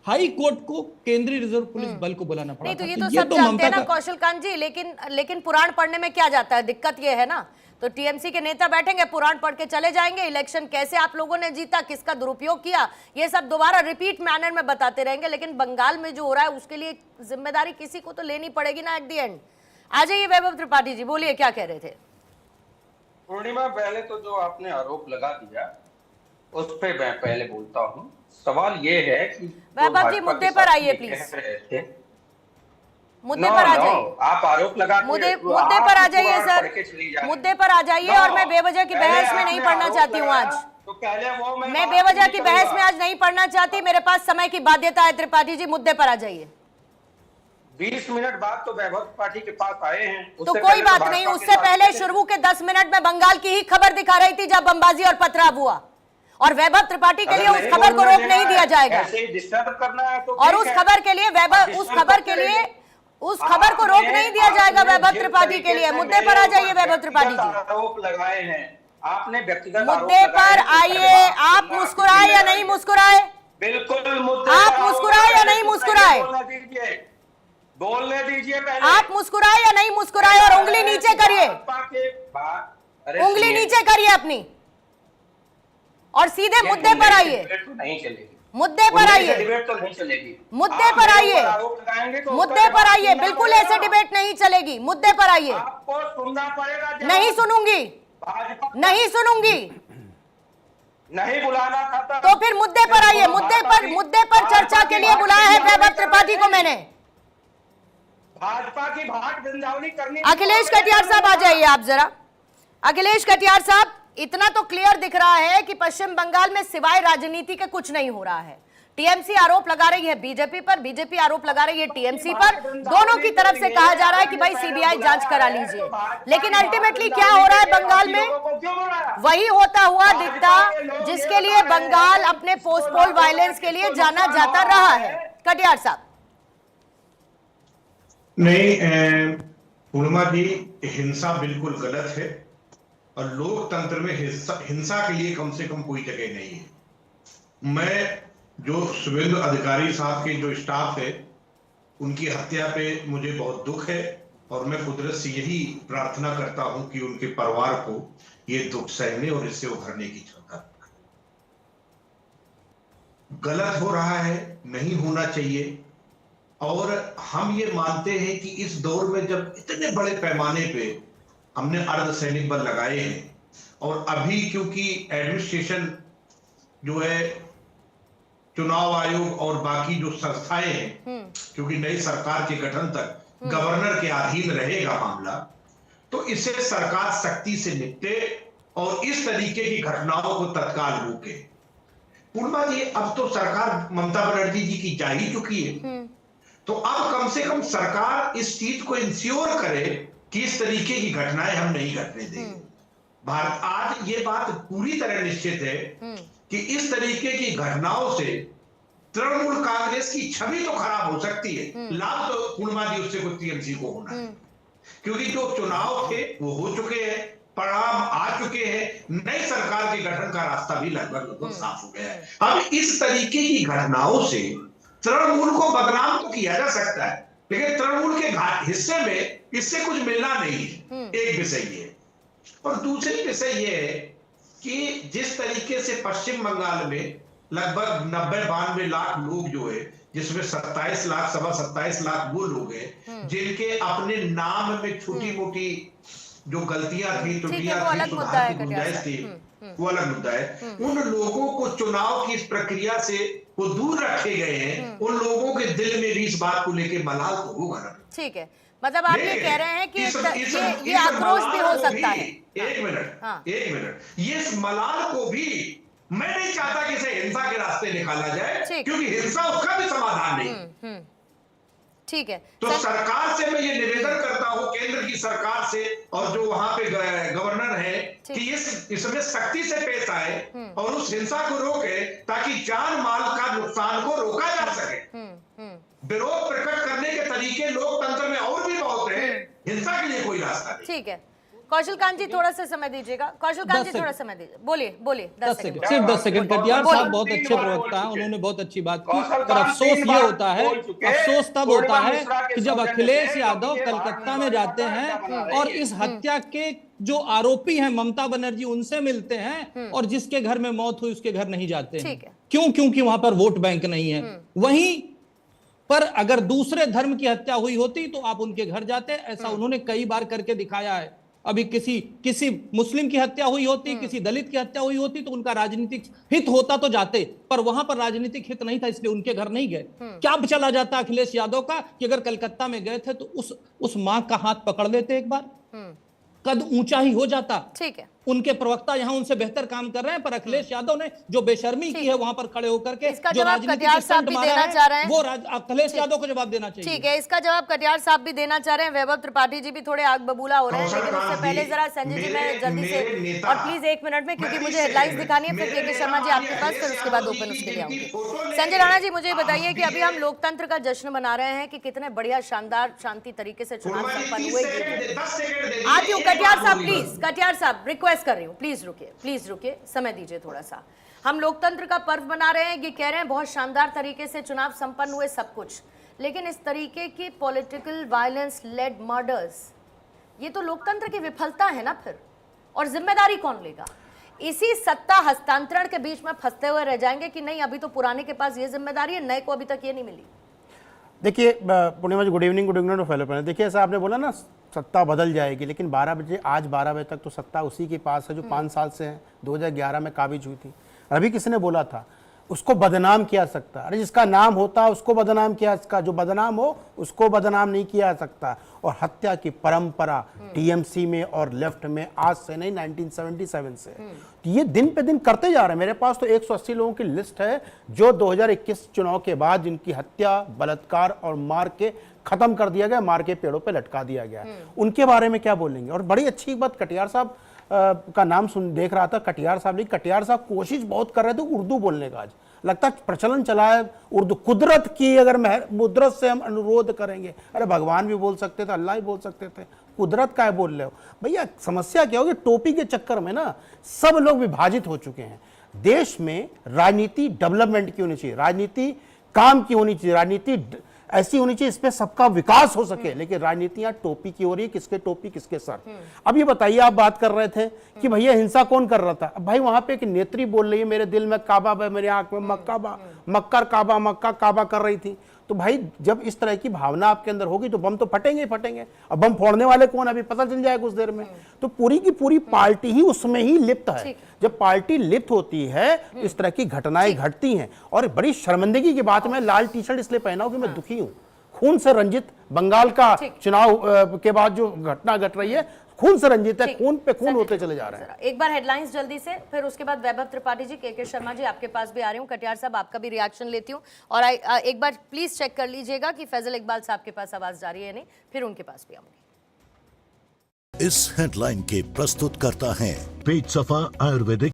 High court को केंद्रीय reserve police बल को बुलाना पड़ा नहीं तो था। ये तो तो ये सब तो जानते ममता हैं ना का कौशल कांत जी, लेकिन पुराण पढ़ने में क्या जाता है, दिक्कत ये है ना। तो टीएमसी के नेता बैठेंगे, पुराण पढ़ के चले जाएंगे, इलेक्शन कैसे आप लोगों ने जीता, किसका दुरुपयोग किया, ये सब दोबारा रिपीट मैनर में बताते रहेंगे। लेकिन बंगाल में जो हो रहा है उसके लिए जिम्मेदारी किसी को तो लेनी पड़ेगी ना एट दी एंड। आ जाइए वैभव त्रिपाठी जी, बोलिए क्या कह रहे थे। पूर्णिमा, पहले तो जो आपने आरोप लगा दिया उस पे मैं पहले बोलता हूँ। सवाल ये है कि जो वैभव जी भाजपा के मुद्दे पर साथी आइए ये प्लीज, कह रहे थे, मुद्दे पर आ जाइए। आप आरोप लगा मुद्दे पर आ जाइए सर, मुद्दे पर आ जाइए। और मैं बेवजह की बहस में नहीं पढ़ना चाहती हूँ आज। तो पहले वो मैं बेवजह की बहस में आज नहीं पढ़ना चाहती, मेरे पास समय की बाध्यता है। त्रिपाठी जी मुद्दे पर आ जाइए। 20 मिनट बाद तो वैभव त्रिपाठी के पास आए हैं, तो कोई बात नहीं, उससे पहले शुरू के 10 मिनट में बंगाल की ही खबर दिखा रही थी जब बमबाजी और पथराव हुआ, और वैभव त्रिपाठी के लिए उस खबर को रोक नहीं दिया जाएगा। डिस्टर्ब करना है तो और उस खबर के लिए उस खबर को रोक नहीं दिया जाएगा वैभव त्रिपाठी के लिए। मुद्दे पर आ जाइए वैभव त्रिपाठी जी। आरोप लगाए हैं आपने, व्यक्तिगत मुद्दे पर आइए। आप मुस्कुराए या नहीं मुस्कुराए, बिल्कुल मुद्दे आप मुस्कुराए या नहीं मुस्कुराए, बोलने दीजिए पहले। आप मुस्कुराए या नहीं मुस्कुराए, और उंगली नीचे करिए, उंगली नीचे करिए अपनी, और सीधे मुद्दे पर आइए। नहीं चलेगी, मुद्दे पर आइए, डिबेट तो नहीं चलेगी। मुद्दे पर आइए, मुद्दे पर आइए। बिल्कुल ऐसे डिबेट नहीं चलेगी, मुद्दे पर आइए। आपको सुनना पड़ेगा। नहीं सुनूंगी, नहीं सुनूंगी। नहीं बुलाना था तो फिर मुद्दे पर आइए। मुद्दे पर चर्चा के लिए बुलाया है वैभव त्रिपाठी को मैंने। भाजपा की भाट भिंजावनी करनी। अखिलेश कटियार साहब आ जाइए आप जरा। अखिलेश कटियार साहब, इतना तो क्लियर दिख रहा है कि पश्चिम बंगाल में सिवाय राजनीति के कुछ नहीं हो रहा है। टीएमसी आरोप लगा रही है बीजेपी पर, बीजेपी आरोप लगा रही है टीएमसी पर। दोनों की तरफ से कहा जा रहा है कि भाई सीबीआई जांच करा लीजिए। लेकिन अल्टीमेटली क्या हो रहा है बंगाल में, वही होता हुआ दिखता जिसके लिए बंगाल अपने पोस्ट पोल वायलेंस के लिए जाना जाता रहा है। कटियार साहब। नहीं पूर्णिमा जी, हिंसा बिल्कुल गलत है और लोकतंत्र में हिंसा के लिए कम से कम कोई जगह नहीं है। मैं जो शुभेंदु अधिकारी साहब के जो स्टाफ है उनकी हत्या पे मुझे बहुत दुख है, और मैं कुदरत से यही प्रार्थना करता हूं कि उनके परिवार को ये दुख सहने और इससे उभरने की क्षमता। गलत हो रहा है, नहीं होना चाहिए। और हम ये मानते हैं कि इस दौर में जब इतने बड़े पैमाने पे हमने अर्धसैनिक बल लगाए हैं, और अभी क्योंकि एडमिनिस्ट्रेशन जो है, चुनाव आयोग और बाकी जो संस्थाएं हैं, क्योंकि नई सरकार के गठन तक गवर्नर के अधीन रहेगा मामला, तो इसे सरकार सख्ती से निपटे और इस तरीके की घटनाओं को तत्काल रोके। पूर्णिमा जी, अब तो सरकार ममता बनर्जी जी की जा ही चुकी है, तो अब कम से कम सरकार इस चीज को इंश्योर करे कि इस तरीके की घटनाएं हम नहीं घटने देंगे। भारत आज ये बात पूरी तरह निश्चित है कि इस तरीके की घटनाओं से तृणमूल कांग्रेस की छवि तो खराब हो सकती है, लाभ तो पूर्णिमा जी उससे कुछ टीएमसी को होना है, क्योंकि जो चुनाव थे वो हो चुके हैं, परिणाम आ चुके हैं, नई सरकार के गठन का रास्ता भी लगभग साफ हो गया है। अब इस तरीके की घटनाओं से तृणमूल को बदनाम तो किया जा सकता है, लेकिन तृणमूल के हिस्से में इससे कुछ मिलना नहीं है। एक विषय ये, और दूसरी विषय ये है कि जिस तरीके से पश्चिम बंगाल में लगभग 90-92 लाख लोग जो है, जिसमें 27 लाख, सवा 27 लाख वो लोग हैं जिनके अपने नाम में छोटी मोटी जो गलतियां थी, त्रुटियां थी, सुधार की गुंजाइश थी, वो अलग मुद्दा है। उन लोगों को चुनाव की इस प्रक्रिया से वो दूर रखे गए हैं, उन लोगों के दिल में भी इस बात को लेके मलाल तो होगा ना। ठीक है, मतलब आप ये कह रहे हैं कि ये आक्रोश भी हो सकता है। एक मिनट, ये इस मलाल को भी मैं नहीं चाहता कि इसे हिंसा के रास्ते निकाला जाए, क्योंकि हिंसा उसका भी समाधान नहीं। ठीक है, तो सरकार से मैं ये निवेदन करता हूं, केंद्र की सरकार से, और जो वहां पे गवर्नर है, कि इसमें सख्ती से पेश आए और उस हिंसा को रोके, ताकि जान माल का नुकसान को रोका जा सके। विरोध प्रकट करने के तरीके लोकतंत्र में और भी बहुत हैं, हिंसा के लिए कोई रास्ता नहीं। ठीक है, कौशल कांत जी थोड़ा सा समय दीजिएगा, कौशल कांत जी थोड़ा समय दीजिए, बोलिए बोलिए 10 सेकंड। सिर्फ 10 सेकंड। कटियार साहब बहुत अच्छे प्रवक्ता हैं, उन्होंने बहुत अच्छी बात की, पर अफसोस ये होता है, अफसोस तब होता है कि जब अखिलेश यादव कलकत्ता में जाते हैं और इस हत्या के जो आरोपी हैं ममता बनर्जी उनसे मिलते हैं और जिसके घर में मौत हुई उसके घर नहीं जाते हैं। क्यों? क्योंकि वहां पर वोट बैंक नहीं है। वहीं पर अगर दूसरे धर्म की हत्या हुई होती तो आप उनके घर जाते, ऐसा उन्होंने कई बार करके दिखाया है। अभी किसी मुस्लिम की हत्या हुई होती, किसी दलित की हत्या हुई होती तो उनका राजनीतिक हित होता तो जाते, पर वहां पर राजनीतिक हित नहीं था इसलिए उनके घर नहीं गए। क्या चला जाता अखिलेश यादव का कि अगर कलकत्ता में गए थे तो उस मां का हाथ पकड़ लेते, एक बार कद ऊंचा ही हो जाता। ठीक है, उनके प्रवक्ता यहां उनसे बेहतर काम कर रहे हैं, पर अखिलेश यादव ने जो बेशर्मी की है वहां पर खड़े होकर के इसका जो जवाब राजनीतिक कटियार साहब स्टंट भी मारा देना है, चाह रहे हैं। वो अखिलेश यादव को जवाब देना चाहिए। ठीक है, इसका जवाब कटियार साहब भी देना चाह रहे हैं। वैभव त्रिपाठी जी भी थोड़े आग बबूला हो रहे हैं, लेकिन उससे पहले जरा संजय जी मैं जल्दी से, और प्लीज 1 मिनट में, क्योंकि मुझे हेडलाइंस दिखानी है, फिर के शर्मा जी आपके पास, फिर उसके बाद ओपन उसके लिए आऊंगी। संजय राणा जी मुझे बताइए कि अभी हम लोकतंत्र का जश्न मना रहे हैं कि कितने बढ़िया शानदार शांति तरीके से चुनाव संपन्न हुए। आप यूं कटियार साहब प्लीज, कटियार साहब रिक्वेस्ट कर रही हूँ, प्लीज रुकिए, समय दीजिए थोड़ा सा। हम लोकतंत्र का पर्व मना रहे हैं, ये कह रहे हैं बहुत शानदार तरीके से चुनाव संपन्न हुए सब कुछ, लेकिन इस तरीके की पॉलिटिकल वायलेंस लेड मर्डर्स, ये तो लोकतंत्र की विफलता है ना फिर, और जिम्मेदारी कौन लेगा? इसी सत्ता हस्तांतरण के बीच में फंसते हुए रह जाएंगे कि नहीं अभी तो पुराने के पास ये जिम्मेदारी है, नए को अभी तक ये नहीं मिली। देखिए Purnima ji, good evening to fellow friends. देखिए ऐसा आपने बोला ना सत्ता बदल जाएगी, लेकिन 12 बजे, आज 12 बजे तक तो सत्ता उसी के पास है जो 5 साल से है, 2011 में काबिज हुई थी। अभी किसी ने बोला था उसको बदनाम किया सकता, अरे जिसका नाम होता उसको बदनाम किया, इसका जो बदनाम हो उसको बदनाम नहीं किया जा सकता। और हत्या की परंपरा टीएमसी में और लेफ्ट में आज से नहीं, 1977 से ये दिन पे दिन करते जा रहे हैं। मेरे पास तो 180 लोगों की लिस्ट है जो 2021 चुनाव के बाद जिनकी हत्या, बलात्कार और मार के खत्म कर दिया गया, मार के पेड़ों पे लटका दिया गया। उनके बारे में क्या बोलेंगे? और बड़ी अच्छी बात, कटियार साहब का नाम देख रहा था, कटियार साहब नहीं, कटियार साहब कोशिश बहुत कर रहे थे उर्दू बोलने का। आज लगता है प्रचलन चला है उर्दू, कुदरत की अगर मुद्रत से हम अनुरोध करेंगे, अरे भगवान भी बोल सकते थे, अल्लाह भी बोल सकते थे, कुदरत का है बोल रहे हो भैया। समस्या क्या होगी, टोपी के चक्कर में ना सब लोग विभाजित हो चुके हैं। देश में राजनीति डेवलपमेंट की होनी चाहिए, राजनीति काम की होनी चाहिए, राजनीति ऐसी होनी चाहिए इसमें सबका विकास हो सके, लेकिन राजनीतियां टोपी की हो रही है, किसके टोपी किसके सर। अब ये बताइए, आप बात कर रहे थे कि भैया हिंसा कौन कर रहा था। अब भाई वहां पे एक नेत्री बोल रही है मेरे दिल में काबा है, मेरे आंख में मक्का, मक्कर काबा, मक्का काबा कर रही थी। तो भाई जब इस तरह की भावना आपके अंदर होगी तो बम तो फटेंगे ही फटेंगे। अब बम फोड़ने वाले कौन, अभी पता चल जाएगा कुछ देर में। तो पूरी की पूरी पार्टी ही उसमें ही लिप्त है। जब पार्टी लिप्त होती है तो इस तरह की घटनाएं घटती हैं। और बड़ी शर्मिंदगी की बात, मैं लाल टी शर्ट इसलिए पहना हूं कि मैं दुखी हूं, खून से रंजित, बंगाल का चुनाव के बाद जो घटना घट रही है खून से रंजित है, खून पे खून होते चले जा रहे हैं। एक बार हेडलाइंस जल्दी से, फिर उसके बाद वैभव त्रिपाठी जी, के शर्मा जी आपके पास भी आ रही हूँ, कटियार साहब आपका भी रिएक्शन लेती हूँ, और एक बार प्लीज चेक कर लीजिएगा कि फैजल इकबाल साहब के पास आवाज जा रही है नहीं, फिर उनके पास भी आऊंगी। इस हेडलाइन के प्रस्तुत करता है पेट सफा आयुर्वेदिक